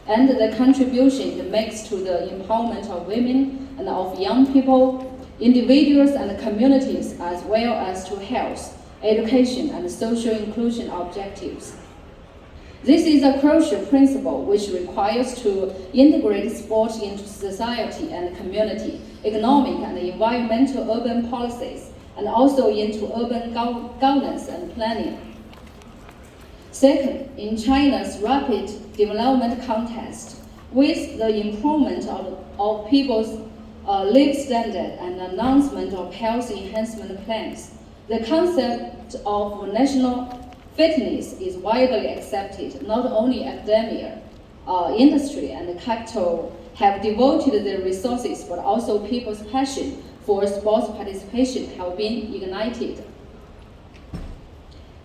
and the contribution it makes to the empowerment of women and of young people, individuals and communities, as well as to health, education and social inclusion objectives. This is a crucial principle which requires to integrate sport into society and community, economic and environmental urban policies, and also into urban governance and planning. Second, in China's rapid development context, with the improvement of people's life standard and announcement of health enhancement plans, the concept of national fitness is widely accepted. Not only academia, industry, and capital have devoted their resources, but also people's passion for sports participation have been ignited.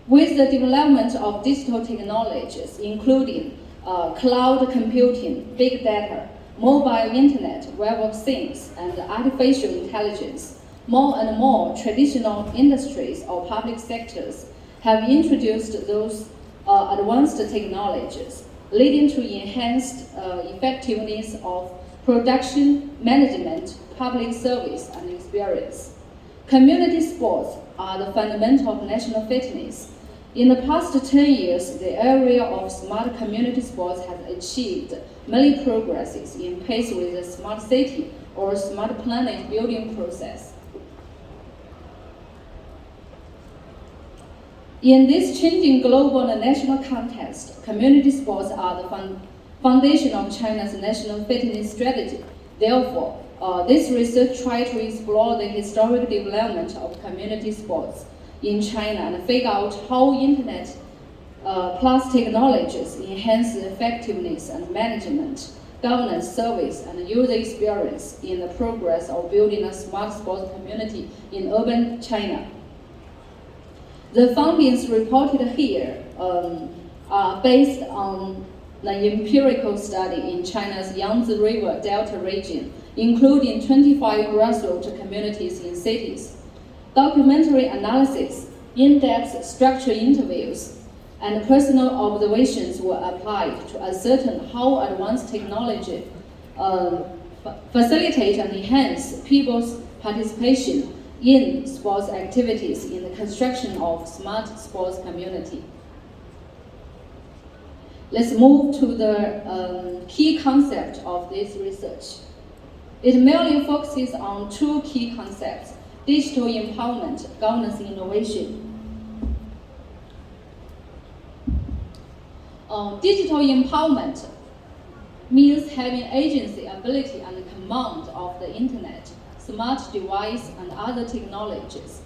With the development of digital technologies, including cloud computing, big data, mobile internet, web of things, and artificial intelligence, more and more traditional industries or public sectors have introduced those advanced technologies, leading to enhanced effectiveness of production, management, public service, and experience. Community sports are the fundamental of national fitness. In the past 10 years, the area of smart community sports has achieved many progresses in pace with the smart city or smart planet building process. In this changing global and national context, community sports are the foundation of China's national fitness strategy. Therefore, this research tries to explore the historic development of community sports in China and figure out how internet plus technologies enhance the effectiveness and management, governance, service, and user experience in the progress of building a smart sports community in urban China. The findings reported here are based on the empirical study in China's Yangtze River Delta region, including 25 grassroots communities in cities. Documentary analysis, in-depth structured interviews, and personal observations were applied to ascertain how advanced technology facilitate and enhance people's participation in sports activities in the construction of smart sports community. Let's move to the key concept of this research. It merely focuses on two key concepts: digital empowerment, governance innovation. Digital empowerment means having agency, ability, and command of the internet, smart device, and other technologies,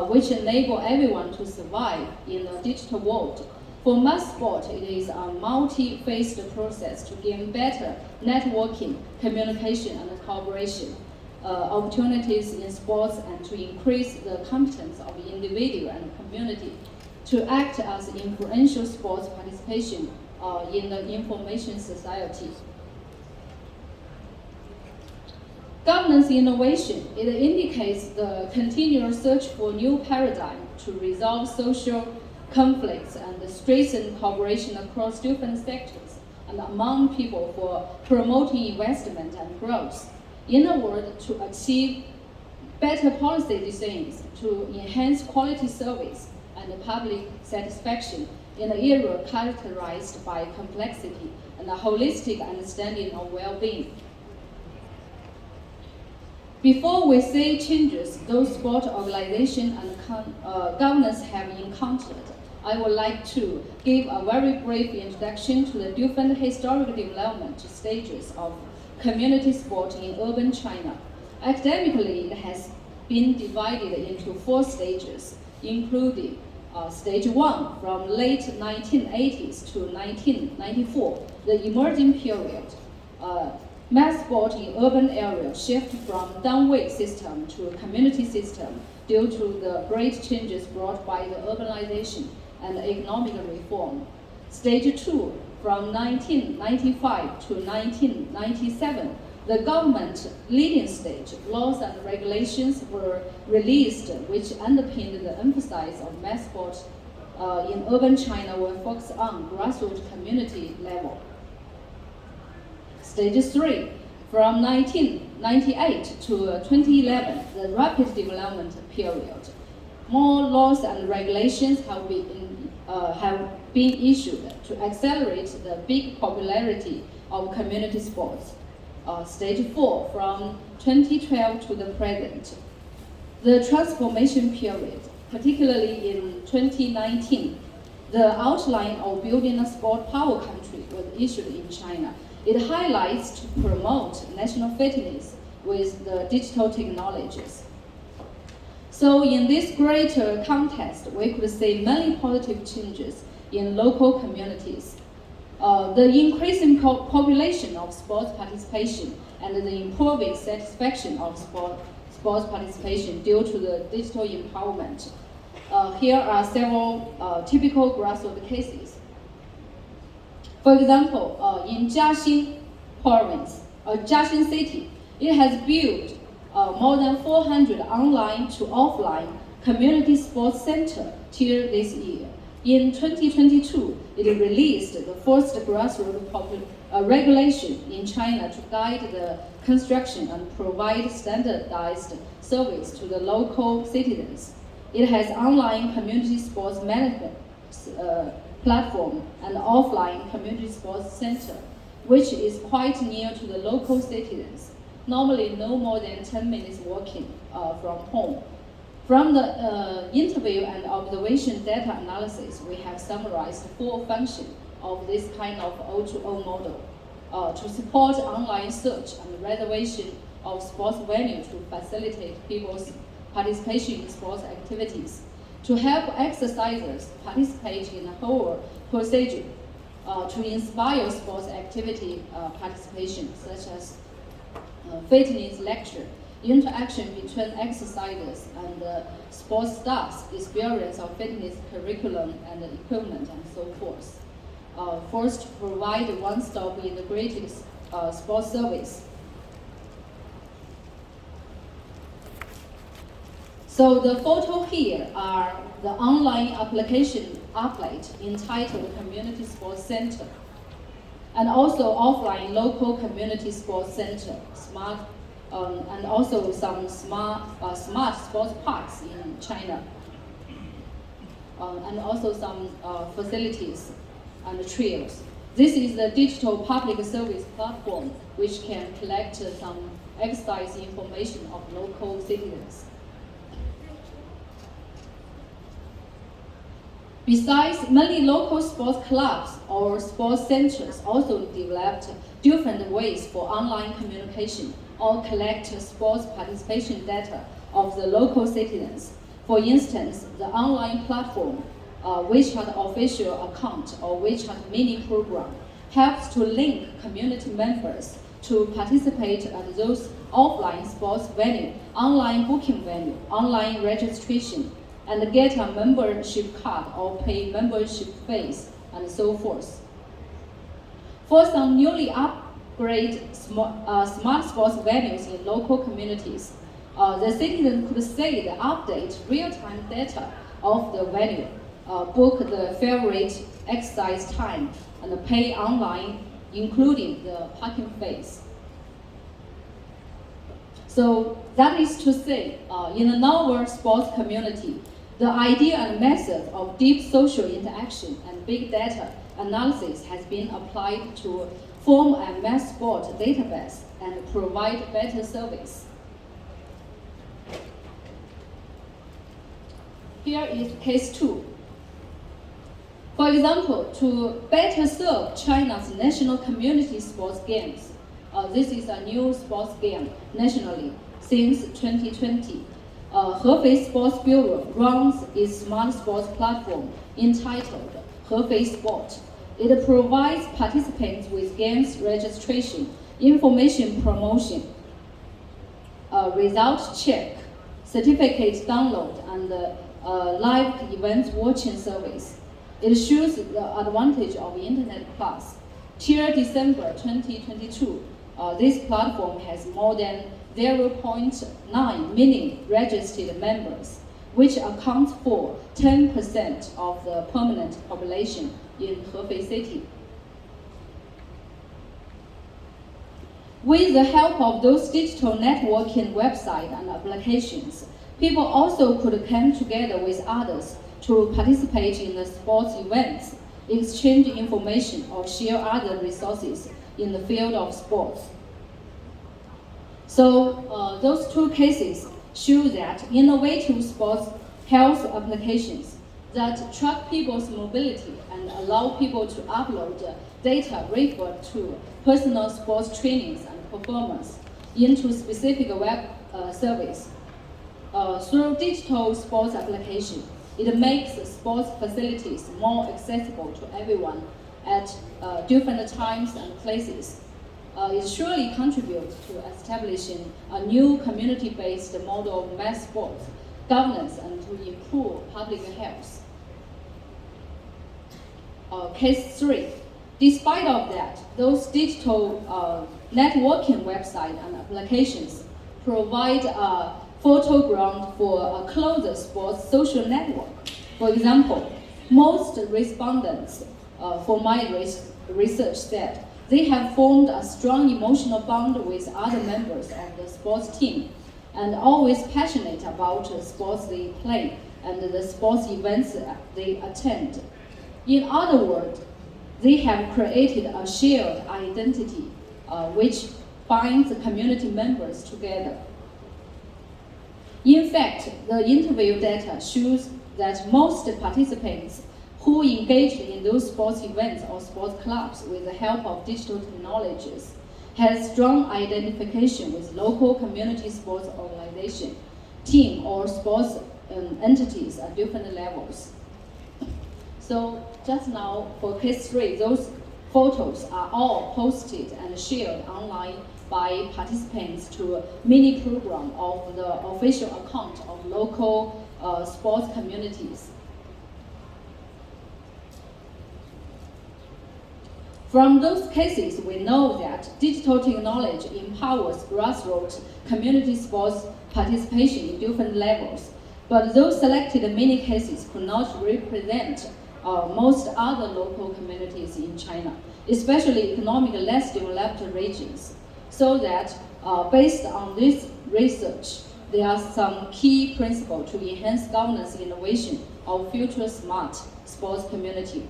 which enable everyone to survive in the digital world. For mass sport, it is a multi-phased process to gain better networking, communication, and cooperation opportunities in sports, and to increase the competence of individual and community to act as influential sports participation in the information society. Governance innovation, it indicates the continuous search for new paradigm to resolve social conflicts and strengthen cooperation across different sectors and among people for promoting investment and growth. In a word, to achieve better policy decisions, to enhance quality service and public satisfaction in an era characterized by complexity and a holistic understanding of well-being. Before we see changes those sport organization and governance have encountered, I would like to give a very brief introduction to the different historical development stages of community sport in urban China. Academically, it has been divided into 4 stages, including Stage 1 from late 1980s to 1994, the emerging period. Mass sport in urban areas shift from downweight system to a community system due to the great changes brought by the urbanization and economic reform. Stage 2 from 1995 to 1997, the government leading stage, laws and regulations were released which underpinned the emphasis of mass sport in urban China were focused on grassroots community level. Stage 3, from 1998 to 2011, the rapid development period. More laws and regulations have been issued to accelerate the big popularity of community sports. Stage 4, from 2012 to the present. The transformation period, particularly in 2019, the outline of building a sport power country was issued in China. It highlights to promote national fitness with the digital technologies. So in this greater context, we could see many positive changes in local communities. The increasing population of sports participation and the improving satisfaction of sports participation due to the digital empowerment. Here are several typical grassroots cases. For example, in Jiaxing province, Jiaxing city, it has built more than 400 online to offline community sports center till this year. In 2022, it released the first grassroots regulation in China to guide the construction and provide standardized service to the local citizens. It has online community sports management platform and offline community sports center, which is quite near to the local citizens, normally no more than 10 minutes walking from home. From the interview and observation data analysis, we have summarized four functions of this kind of O2O model to support online search and reservation of sports venues to facilitate people's participation in sports activities, to help exercisers participate in the whole procedure, to inspire sports activity participation, such as fitness lecture, interaction between exercisers and sports staffs, experience of fitness curriculum and equipment, and so forth. First, provide one-stop integrated sports service. So the photo here are the online application applet entitled Community Sports Center, and also offline local community sports center, and also some smart sports parks in China, and also some facilities and trails. This is the digital public service platform which can collect some exercise information of local citizens. Besides, many local sports clubs or sports centers also developed different ways for online communication or collect sports participation data of the local citizens. For instance, the online platform, WeChat official account or WeChat mini program, helps to link community members to participate at those offline sports venue, online booking venue, online registration, and get a membership card or pay membership fees, and so forth. For some newly upgraded smart sports venues in local communities, the citizen could see the update real-time data of the venue, book the favorite exercise time, and pay online, including the parking fees. So that is to say, in a novel sports community, the idea and method of deep social interaction and big data analysis has been applied to form a mass sport database and provide better service. Here is case 2. For example, to better serve China's national community sports games, this is a new sports game nationally since 2020. Hefei Sports Bureau runs its smart sports platform entitled Hefei Sport. It provides participants with games registration, information promotion, results check, certificate download, and live events watching service. It shows the advantage of internet class. Till December 2022, this platform has more than 0.9 million registered members, which accounts for 10% of the permanent population in Hefei City. With the help of those digital networking websites and applications, people also could come together with others to participate in the sports events, exchange information, or share other resources in the field of sports. So those two cases show that innovative sports health applications that track people's mobility and allow people to upload data referred to personal sports trainings and performance into specific web service. Through digital sports application, it makes sports facilities more accessible to everyone at different times and places. It surely contributes to establishing a new community-based model of mass sports governance and to improve public health. Case 3. Despite of that, those digital networking websites and applications provide a fertile ground for a closer sports social network. For example, most respondents for my research said they have formed a strong emotional bond with other members of the sports team and always passionate about the sports they play and the sports events they attend. In other words, they have created a shared identity which binds the community members together. In fact, the interview data shows that most participants who engaged in those sports events or sports clubs with the help of digital technologies has strong identification with local community sports organization, team, or sports entities at different levels. So just now for case 3, those photos are all posted and shared online by participants to a mini program of the official account of local sports communities. From those cases, we know that digital technology empowers grassroots community sports participation in different levels, but those selected many cases could not represent most other local communities in China, especially economically less developed regions. So that based on this research, there are some key principles to enhance governance innovation of future smart sports community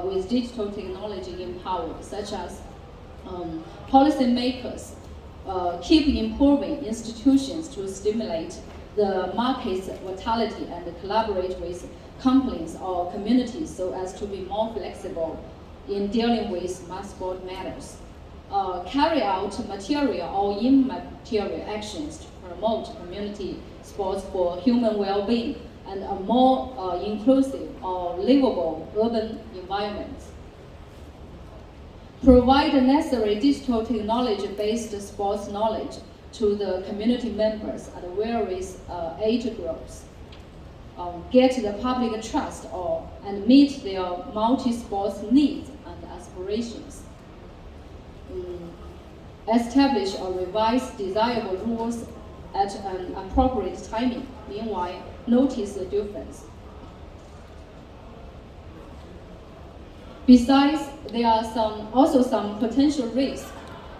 with digital technology empowered, such as policymakers keep improving institutions to stimulate the market's vitality and collaborate with companies or communities so as to be more flexible in dealing with mass sport matters. Carry out material or immaterial actions to promote community sports for human well-being and a more inclusive or livable urban environment. Provide necessary digital technology-based sports knowledge to the community members at various age groups. Get the public trust and meet their multi-sports needs and aspirations. Establish or revise desirable rules at an appropriate timing. Meanwhile, notice the difference. Besides, there are also some potential risks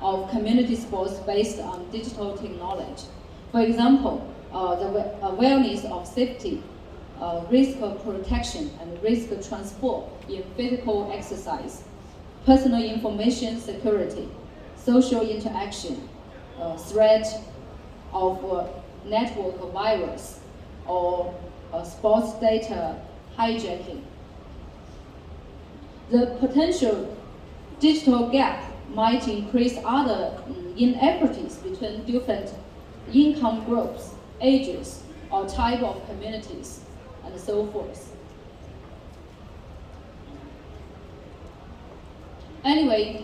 of community sports based on digital technology. For example, the awareness of safety, risk of protection, and risk transfer in physical exercise, personal information security, social interaction, threat of network virus, or sports data hijacking. The potential digital gap might increase other inequities between different income groups, ages, or type of communities, and so forth. Anyway,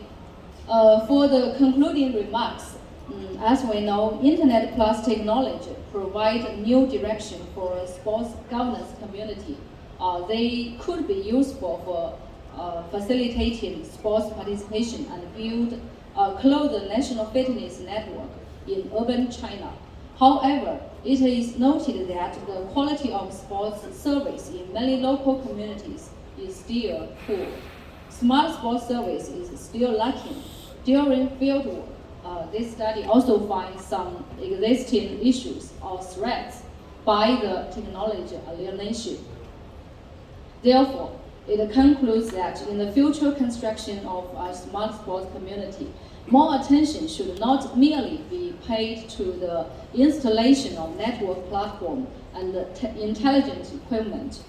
for the concluding remarks, as we know, Internet plus technology provide a new direction for a sports governance community. They could be useful for facilitating sports participation and build a closer national fitness network in urban China. However, it is noted that the quality of sports service in many local communities is still poor. Smart sports service is still lacking. During fieldwork, this study also finds some existing issues or threats by the technology alienation. Therefore, it concludes that in the future construction of a smart sports community, more attention should not merely be paid to the installation of network platform and intelligent equipment,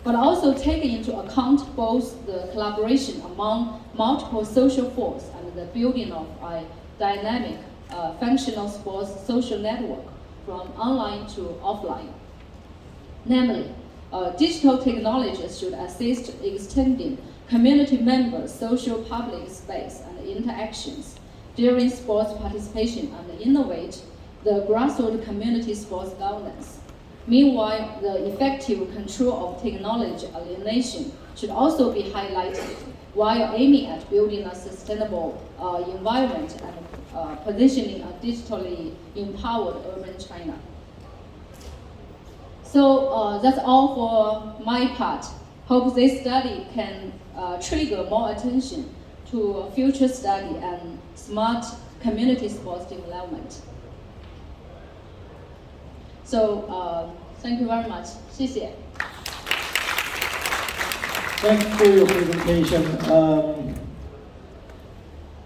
but also take into account both the collaboration among multiple social forces and the building of a dynamic, functional sports social network from online to offline. Namely, digital technologies should assist extending community members' social public space and interactions during sports participation and innovate the grassroots community sports governance. Meanwhile, the effective control of technology alienation should also be highlighted while aiming at building a sustainable environment and positioning a digitally empowered urban China. So that's all for my part. Hope this study can trigger more attention to future study and smart community sports development. So thank you very much. 谢谢. Thanks for your presentation.